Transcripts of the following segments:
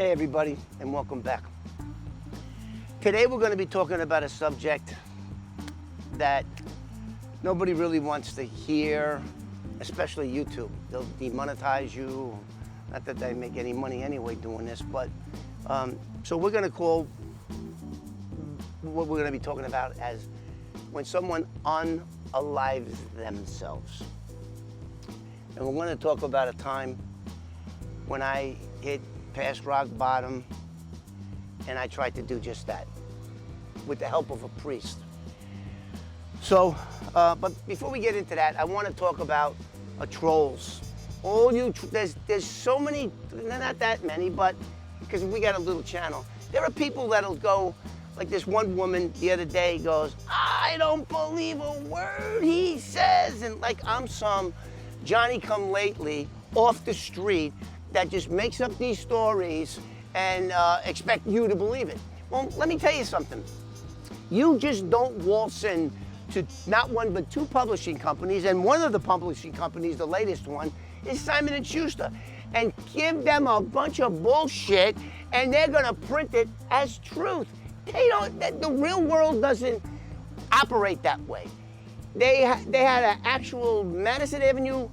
Hey everybody, and welcome back. Today we're going to be talking about a subject that nobody really wants to hear, especially YouTube. They'll demonetize you. Not that they make any money anyway doing this, but so we're going to call what we're going to be talking about as when someone unalives themselves. And we're going to talk about a time when I hit past rock bottom, and I tried to do just that with the help of a priest. So, but before we get into that, I want to talk about trolls. There's so many, not that many, but because we got a little channel. There are people that'll go, like this one woman the other day goes, I don't believe a word he says, and like I'm some Johnny-come-lately off the street that just makes up these stories and expect you to believe it. Well, let me tell you something. You just don't waltz in to not one but two publishing companies, and one of the publishing companies, the latest one, is Simon & Schuster, and give them a bunch of bullshit, and they're gonna print it as truth. They don't. The real world doesn't operate that way. They had an actual Madison Avenue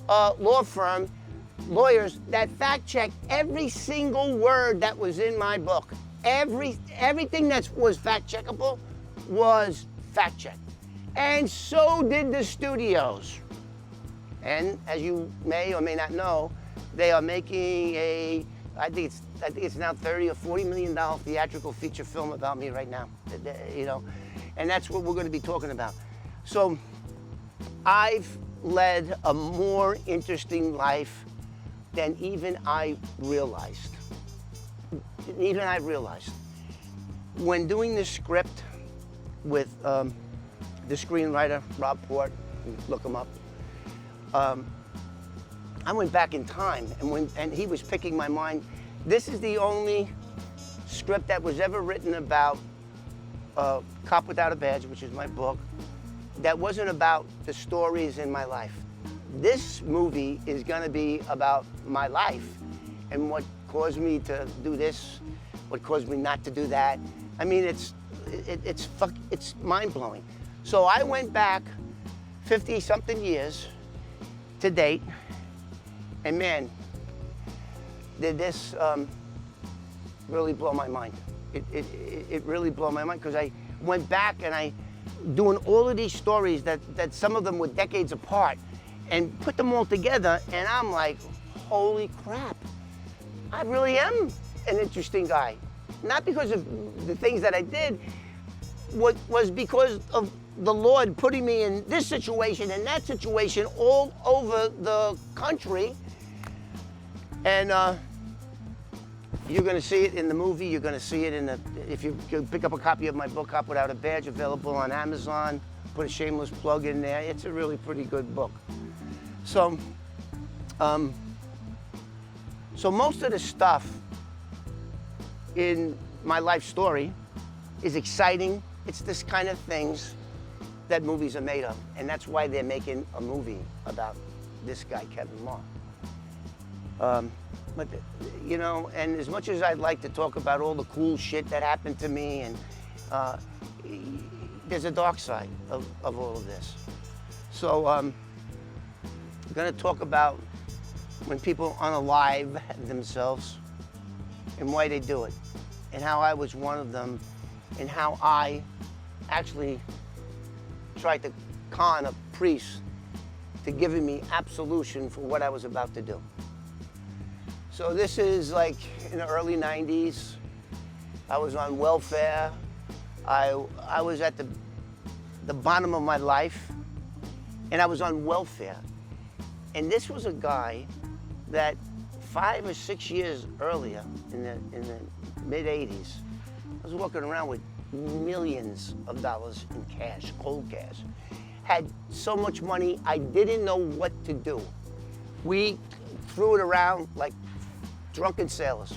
law firm, lawyers that fact-checked every single word that was in my book. Everything that was fact-checkable was fact-checked. And so did the studios. And as you may or may not know, they are making I think it's now $30 or $40 million theatrical feature film about me right now. You know, and that's what we're going to be talking about. So I've led a more interesting life than even I realized. When doing this script with the screenwriter, Rob Port, look him up, I went back in time, and he was picking my mind. This is the only script that was ever written about Cop Without a Badge, which is my book, that wasn't about the stories in my life. This movie is gonna be about my life and what caused me to do this, what caused me not to do that. I mean, it's mind-blowing. So I went back 50-something years to date, and man, did this really blow my mind. It really blew my mind, because I went back and doing all of these stories that some of them were decades apart, and put them all together, and I'm like, holy crap, I really am an interesting guy. Not because of the things that I did, was because of the Lord putting me in this situation and that situation all over the country. And you're gonna see it in the movie, you're gonna see it if you pick up a copy of my book, Cop Without a Badge, available on Amazon, put a shameless plug in there. It's a really pretty good book. So, so most of the stuff in my life story is exciting. It's this kind of things that movies are made of, and that's why they're making a movie about this guy, Kevin Maher. But you know, and as much as I'd like to talk about all the cool shit that happened to me, and there's a dark side of all of this. So I'm going to talk about when people unalive themselves and why they do it, and how I was one of them, and how I actually tried to con a priest to giving me absolution for what I was about to do. So this is like in the early 90s. I was on welfare. I was at the bottom of my life, and I was on welfare. And this was a guy that 5 or 6 years earlier, in the mid-'80s, I was walking around with millions of dollars in cash, cold cash. Had so much money, I didn't know what to do. We threw it around like drunken sailors.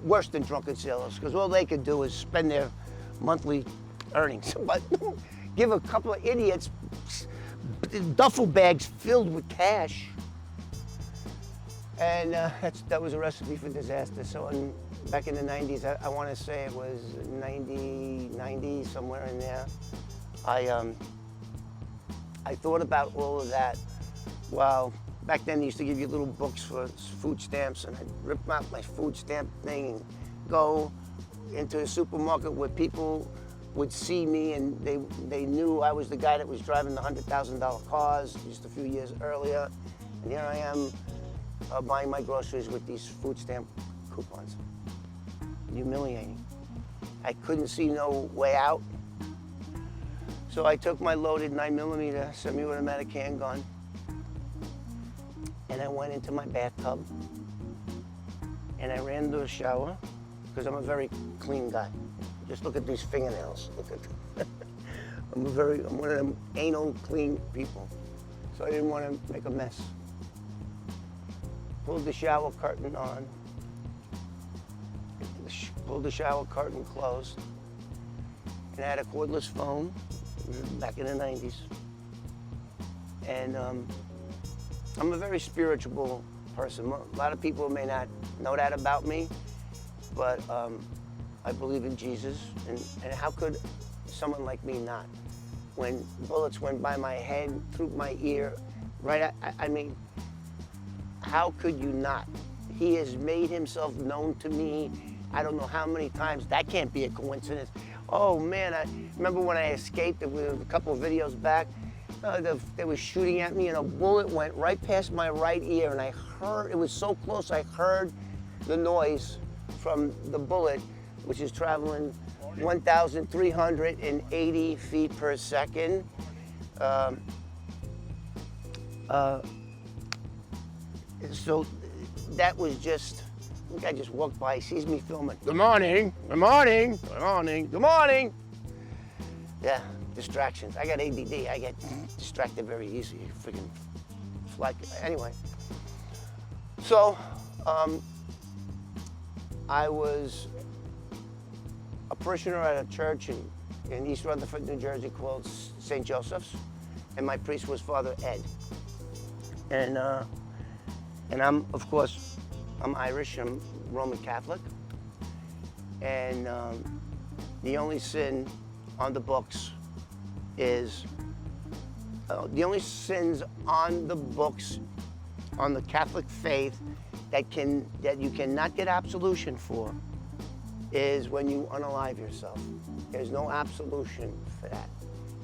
Worse than drunken sailors, because all they could do is spend their monthly earnings. But give a couple of idiots duffel bags filled with cash. And that was a recipe for disaster. So back in the 90s, I want to say it was 90, somewhere in there, I thought about all of that. Well, back then they used to give you little books for food stamps, and I'd rip out my food stamp thing and go into a supermarket where people would see me, and they knew I was the guy that was driving the $100,000 cars just a few years earlier. And here I am buying my groceries with these food stamp coupons. Humiliating. I couldn't see no way out. So I took my loaded 9mm semi-automatic handgun and I went into my bathtub and I ran to the shower because I'm a very clean guy. Just look at these fingernails. Look at I'm one of them anal clean people. So I didn't want to make a mess. Pulled the shower curtain on. Pulled the shower curtain closed. And I had a cordless phone back in the 90s. And I'm a very spiritual person. A lot of people may not know that about me, but I believe in Jesus. And how could someone like me not? When bullets went by my head, through my ear, right? I mean, how could you not? He has made himself known to me. I don't know how many times. That can't be a coincidence. Oh man, I remember when I escaped, it was a couple of videos back, they were shooting at me and a bullet went right past my right ear and I heard, it was so close, I heard the noise from the bullet, which is traveling 1,380 feet per second. So that was just, the guy just walked by, sees me filming. Good morning, good morning, good morning, good morning. Yeah, distractions. I got ADD. I get distracted very easily. Freaking fly. Anyway, so I was a parishioner at a church in East Rutherford, New Jersey called St. Joseph's, and my priest was Father Ed. And I'm, of course, I'm Irish, I'm Roman Catholic, and the only sin on the books is, the only sins on the books, on the Catholic faith, that you cannot get absolution for, is when you unalive yourself. There's no absolution for that.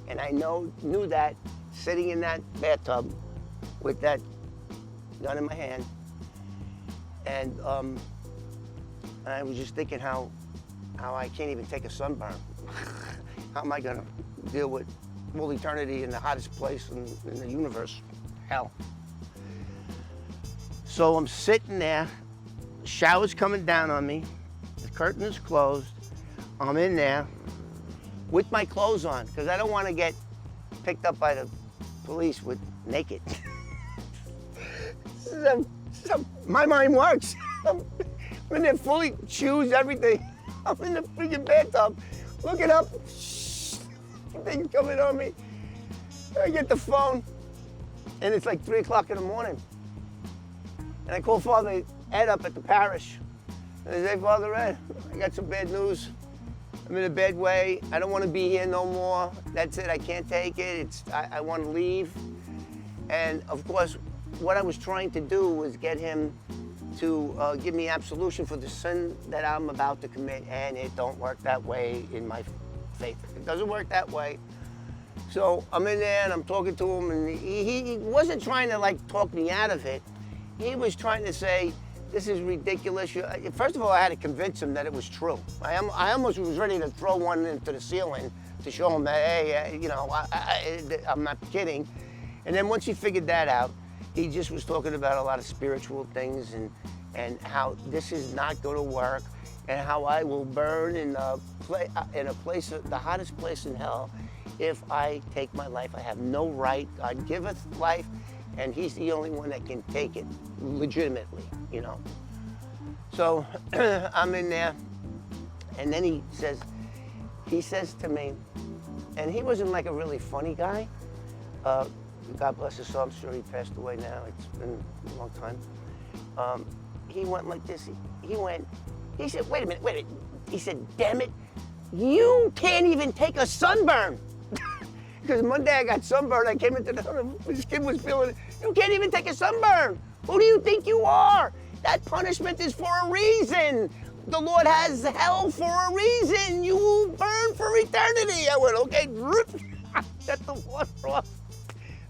And I knew that sitting in that bathtub with that gun in my hand, and I was just thinking how I can't even take a sunburn. How am I gonna deal with full eternity in the hottest place in the universe? Hell. So I'm sitting there, the shower's coming down on me, the curtain is closed, I'm in there with my clothes on, because I don't want to get picked up by the police with naked. My mind works. I'm in there fully, shoes, everything. I'm in the freaking bathtub, looking up, things coming on me. I get the phone, and it's like 3 o'clock in the morning. And I call Father Ed up at the parish. And I say, Father Ed, I got some bad news. I'm in a bad way. I don't want to be here no more. That's it, I can't take it. I want to leave. And of course, what I was trying to do was get him to give me absolution for the sin that I'm about to commit, and it don't work that way in my faith. It doesn't work that way. So I'm in there and I'm talking to him, and he wasn't trying to like talk me out of it. He was trying to say, this is ridiculous. First of all, I had to convince him that it was true. I almost was ready to throw one into the ceiling to show him that, hey, you know, I'm not kidding. And then once he figured that out, he just was talking about a lot of spiritual things and how this is not going to work, and how I will burn in a place, the hottest place in hell, if I take my life. I have no right. God giveth life, and he's the only one that can take it legitimately, you know. So I'm in there, and then he says to me, and he wasn't like a really funny guy. God bless his soul, I'm sure he passed away now. It's been a long time. he went like this. He said, wait a minute. He said, damn it, you can't even take a sunburn. Because Monday I got sunburned. I came into this kid was feeling it. You can't even take a sunburn. Who do you think you are? That punishment is for a reason. The Lord has hell for a reason. You will burn for eternity. I went, okay, shut the water off.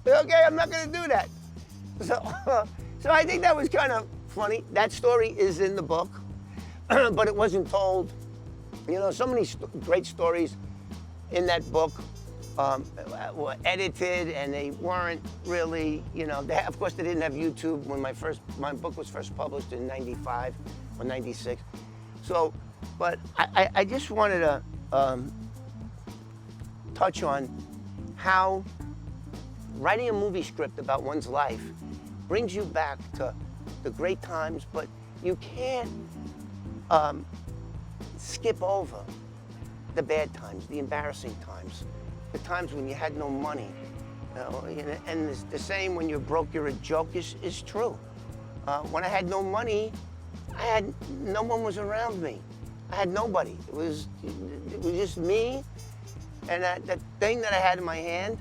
Okay, I'm not gonna do that. So I think that was kind of funny. That story is in the book, but it wasn't told. You know, so many great stories in that book were edited, and they weren't really, you know, of course they didn't have YouTube when my book was first published in 95 or 96. So, but I just wanted to touch on how writing a movie script about one's life brings you back to the great times, but you can't skip over the bad times, the embarrassing times, the times when you had no money. You know, and the saying, when you're broke, you're a joke, is true. When I had no money, no one was around me. I had nobody. It was just me and that thing that I had in my hand.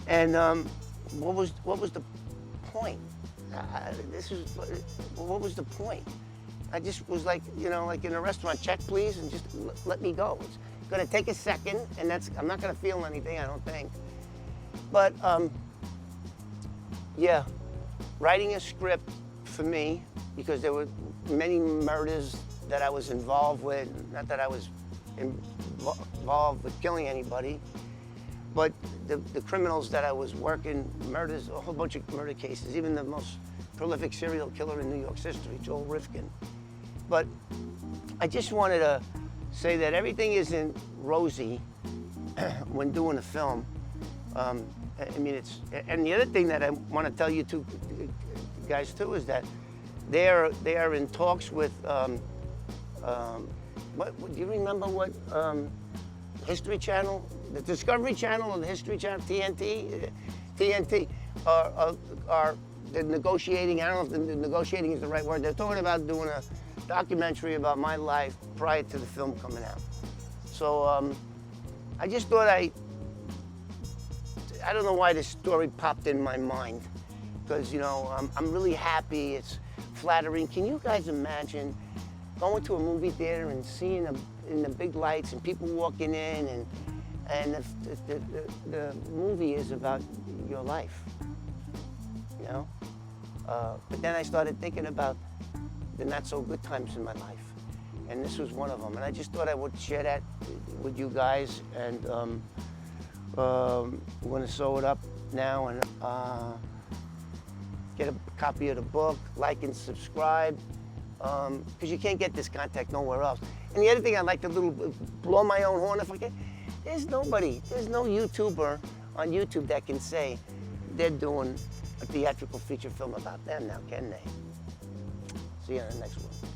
And what was the point? What was the point? I just was like, you know, like in a restaurant, check please, and just let me go. It's gonna take a second, and I'm not gonna feel anything, I don't think. But yeah, writing a script for me, because there were many murders that I was involved with, not that I was involved with killing anybody, but the criminals that I was working, murders, a whole bunch of murder cases, even the most prolific serial killer in New York's history, Joel Rifkin. But I just wanted to say that everything isn't rosy when doing a film. I mean, and the other thing that I want to tell you two guys too is that they are in talks with, what do you remember what History Channel, the Discovery Channel or the History Channel, TNT are they're negotiating. I don't know if the negotiating is the right word. They're talking about doing a documentary about my life prior to the film coming out. So I just thought I don't know why this story popped in my mind, because, you know, I'm really happy. It's flattering. Can you guys imagine going to a movie theater and seeing in the big lights and people walking in, and the movie is about your life, you know? But then I started thinking about the not so good times in my life, and this was one of them. And I just thought I would share that with you guys, and we're gonna sew it up now and get a copy of the book, like and subscribe, because you can't get this content nowhere else. And the other thing I'd like to blow my own horn if I can, there's no YouTuber on YouTube that can say they're doing a theatrical feature film about them now, can they? See you on the next one.